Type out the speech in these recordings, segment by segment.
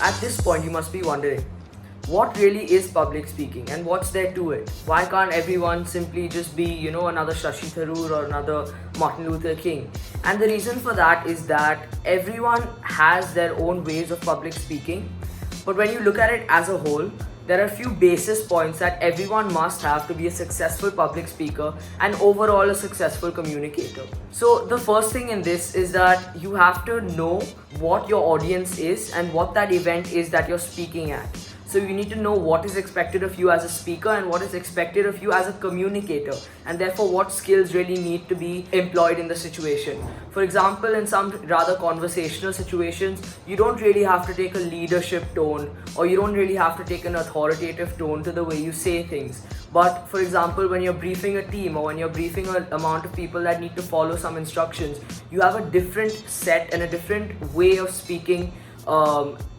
At this point, you must be wondering, what really is public speaking and what's there to it? Why can't everyone simply just be, another Shashi Tharoor or another Martin Luther King? And the reason for that is that everyone has their own ways of public speaking, but when you look at it as a whole, there are a few basis points that everyone must have to be a successful public speaker and overall a successful communicator. So, the first thing in this is that you have to know what your audience is and what that event is that you're speaking at. So you need to know what is expected of you as a speaker and what is expected of you as a communicator, and therefore what skills really need to be employed in the situation. For example, in some rather conversational situations, you don't really have to take a leadership tone, or you don't really have to take an authoritative tone to the way you say things. But for example, when you're briefing a team or when you're briefing an amount of people that need to follow some instructions, you have a different set and a different way of speaking,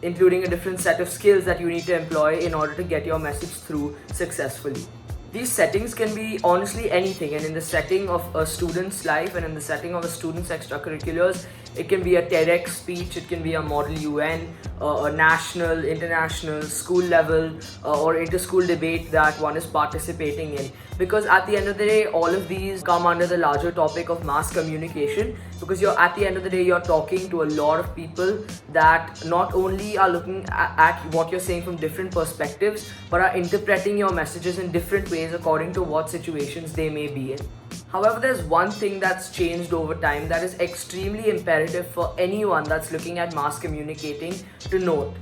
including a different set of skills that you need to employ in order to get your message through successfully. These settings can be honestly anything, and in the setting of a student's life and in the setting of a student's extracurriculars, it can be a TEDx speech, it can be a Model UN, a national, international, school level, or inter-school debate that one is participating in. Because at the end of the day, all of these come under the larger topic of mass communication, because at the end of the day, you're talking to a lot of people that not only are looking at what you're saying from different perspectives, but are interpreting your messages in different ways according to what situations they may be in. However, there's one thing that's changed over time that is extremely imperative for anyone that's looking at mass communicating to note.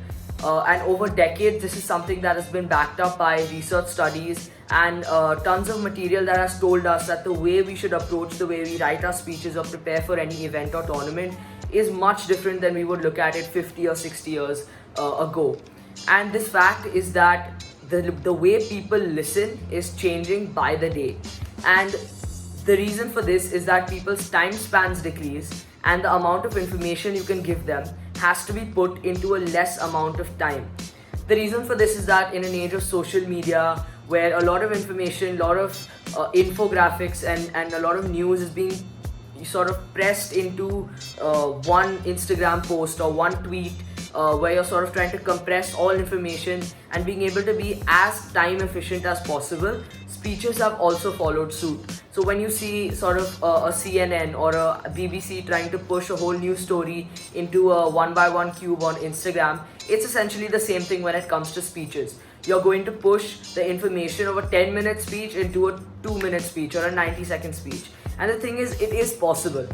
And over decades, this is something that has been backed up by research studies and tons of material that has told us that the way we should approach the way we write our speeches or prepare for any event or tournament is much different than we would look at it 50 or 60 years ago. And this fact is that the way people listen is changing by the day. And the reason for this is that people's time spans decrease, and the amount of information you can give them has to be put into a less amount of time. The reason for this is that in an age of social media, where a lot of information, a lot of infographics and a lot of news is being sort of pressed into one Instagram post or one tweet, where you're sort of trying to compress all information and being able to be as time efficient as possible, speeches have also followed suit. So when you see sort of a CNN or a BBC trying to push a whole news story into a 1x1 cube on Instagram, it's essentially the same thing when it comes to speeches. You're going to push the information of a 10-minute speech into a 2-minute speech or a 90-second speech. And the thing is, it is possible.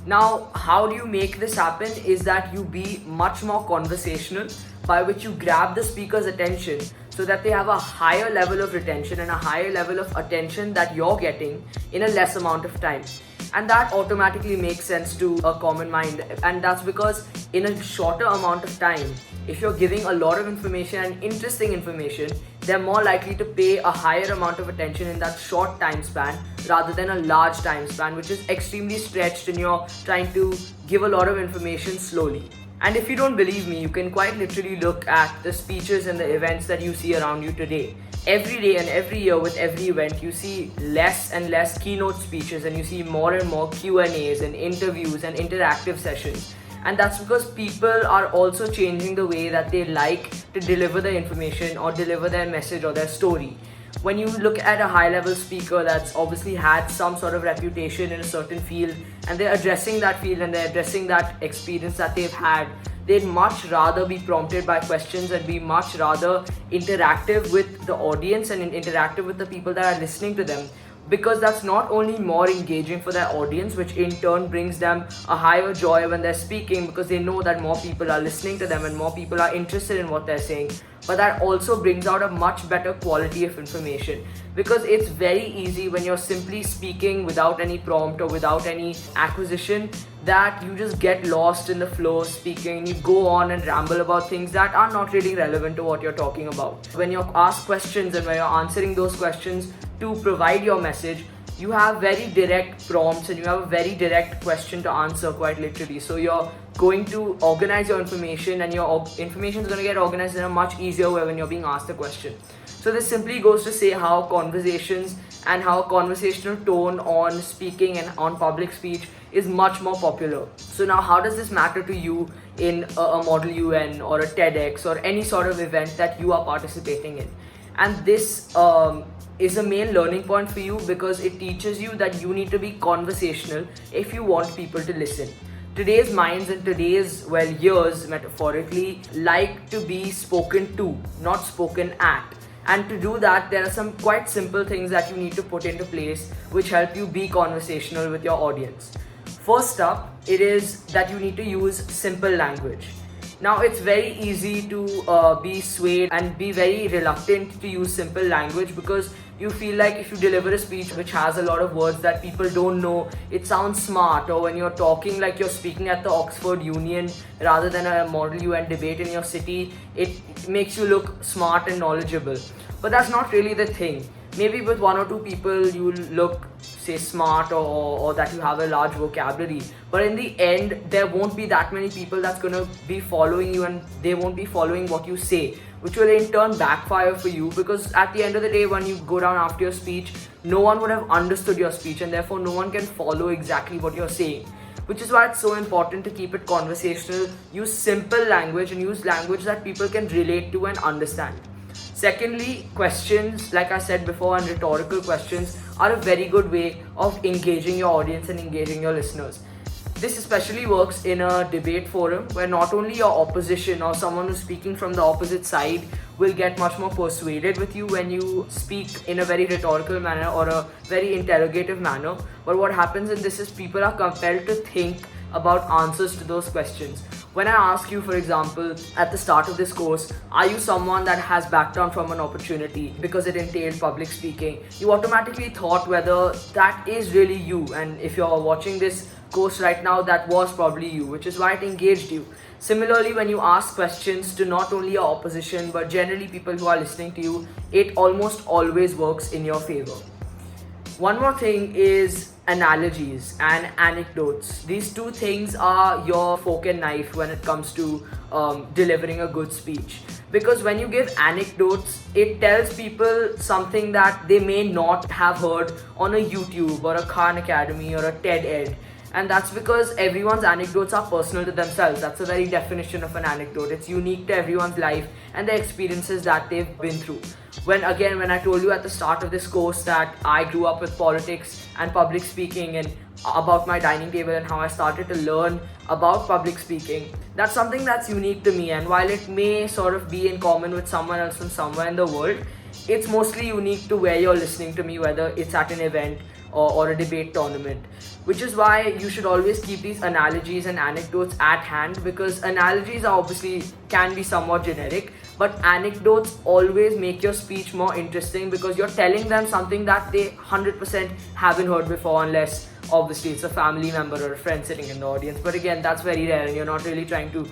Now, how do you make this happen is that you be much more conversational, by which you grab the speaker's attention so that they have a higher level of retention and a higher level of attention that you're getting in a less amount of time. And that automatically makes sense to a common mind, and that's because in a shorter amount of time, if you're giving a lot of information and interesting information, they're more likely to pay a higher amount of attention in that short time span rather than a large time span, which is extremely stretched and you're trying to give a lot of information slowly. And if you don't believe me, you can quite literally look at the speeches and the events that you see around you today. Every day and every year with every event, you see less and less keynote speeches, and you see more and more Q&As and interviews and interactive sessions. And that's because people are also changing the way that they like to deliver the information or deliver their message or their story. When you look at a high-level speaker that's obviously had some sort of reputation in a certain field, and they're addressing that field and they're addressing that experience that they've had, they'd much rather be prompted by questions and be much rather interactive with the audience and interactive with the people that are listening to them, because that's not only more engaging for their audience, which in turn brings them a higher joy when they're speaking, because they know that more people are listening to them and more people are interested in what they're saying, but that also brings out a much better quality of information, because it's very easy when you're simply speaking without any prompt or without any acquisition that you just get lost in the flow of speaking and you go on and ramble about things that are not really relevant to what you're talking about. When you're asked questions and when you're answering those questions to provide your message, you have very direct prompts and you have a very direct question to answer, quite literally. So you're going to organize your information, and your information is going to get organized in a much easier way when you're being asked a question. So this simply goes to say how conversations and how conversational tone on speaking and on public speech is much more popular. So now how does this matter to you in a Model UN or a TEDx or any sort of event that you are participating in? And this is a main learning point for you, because it teaches you that you need to be conversational if you want people to listen. Today's minds and today's, well, ears metaphorically like to be spoken to, not spoken at. And to do that, there are some quite simple things that you need to put into place which help you be conversational with your audience. First up, it is that you need to use simple language. Now, it's very easy to be swayed and be very reluctant to use simple language, because you feel like if you deliver a speech which has a lot of words that people don't know, it sounds smart, or when you're talking like you're speaking at the Oxford Union rather than a Model UN debate in your city, it makes you look smart and knowledgeable. But that's not really the thing. Maybe with one or two people you'll look, say, smart, or that you have a large vocabulary, but in the end there won't be that many people that's going to be following you, and they won't be following what you say, which will in turn backfire for you, because at the end of the day, when you go down after your speech, no one would have understood your speech, and therefore no one can follow exactly what you're saying. Which is why it's so important to keep it conversational, use simple language, and use language that people can relate to and understand. Secondly, questions, like I said before, and rhetorical questions are a very good way of engaging your audience and engaging your listeners. This especially works in a debate forum where not only your opposition or someone who's speaking from the opposite side will get much more persuaded with you when you speak in a very rhetorical manner or a very interrogative manner, but what happens in this is people are compelled to think about answers to those questions. When I ask you, for example, at the start of this course, are you someone that has backed down from an opportunity because it entailed public speaking, you automatically thought whether that is really you, and if you're watching this course right now, that was probably you, which is why it engaged you. Similarly, when you ask questions to not only your opposition but generally people who are listening to you, it almost always works in your favor. One more thing is analogies and anecdotes. These two things are your fork and knife when it comes to delivering a good speech. Because when you give anecdotes, it tells people something that they may not have heard on a YouTube or a Khan Academy or a TED Ed. And that's because everyone's anecdotes are personal to themselves. That's the very definition of an anecdote. It's unique to everyone's life and the experiences that they've been through. When I told you at the start of this course that I grew up with politics and public speaking and about my dining table and how I started to learn about public speaking, that's something that's unique to me. And while it may sort of be in common with someone else from somewhere in the world, it's mostly unique to where you're listening to me, whether it's at an event or a debate tournament. Which is why you should always keep these analogies and anecdotes at hand, because analogies are obviously can be somewhat generic, but anecdotes always make your speech more interesting because you're telling them something that they 100% haven't heard before, unless obviously it's a family member or a friend sitting in the audience. But again, that's very rare and you're not really trying to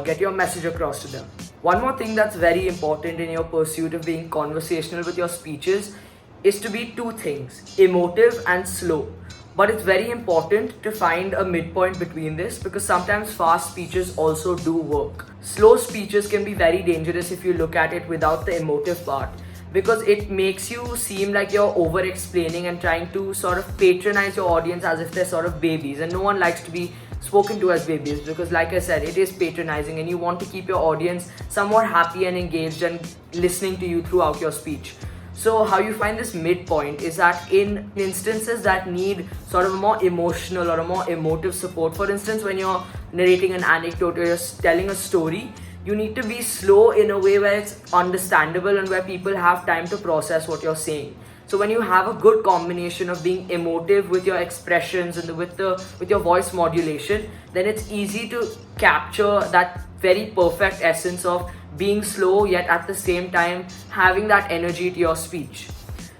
get your message across to them. One more thing that's very important in your pursuit of being conversational with your speeches is to be two things: emotive and slow. But it's very important to find a midpoint between this, because sometimes fast speeches also do work. Slow speeches can be very dangerous if you look at it without the emotive part, because it makes you seem like you're over explaining and trying to sort of patronize your audience as if they're sort of babies, and no one likes to be spoken to as babies, because like I said, it is patronizing and you want to keep your audience somewhat happy and engaged and listening to you throughout your speech. So how you find this midpoint is that in instances that need sort of a more emotional or a more emotive support, for instance, when you're narrating an anecdote or you're telling a story, you need to be slow in a way where it's understandable and where people have time to process what you're saying. So when you have a good combination of being emotive with your expressions and with your voice modulation, then it's easy to capture that very perfect essence of being slow yet at the same time having that energy to your speech.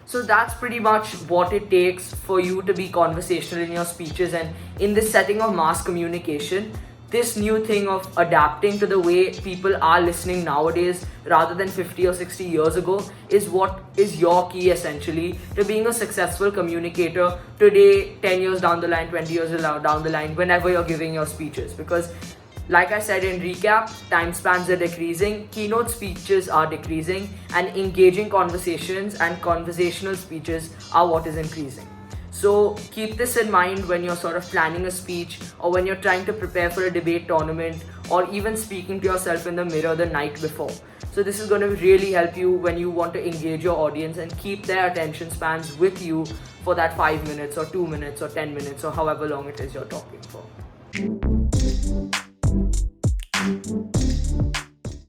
So that's pretty much what it takes for you to be conversational in your speeches. And in this setting of mass communication, this new thing of adapting to the way people are listening nowadays rather than 50 or 60 years ago is what is your key essentially to being a successful communicator today, 10 years down the line, 20 years down the line, whenever you're giving your speeches. Because like I said in recap, time spans are decreasing, keynote speeches are decreasing, and engaging conversations and conversational speeches are what is increasing. So keep this in mind when you're sort of planning a speech, or when you're trying to prepare for a debate tournament, or even speaking to yourself in the mirror the night before. So this is going to really help you when you want to engage your audience and keep their attention spans with you for that 5 minutes or 2 minutes or 10 minutes or however long it is you're talking for.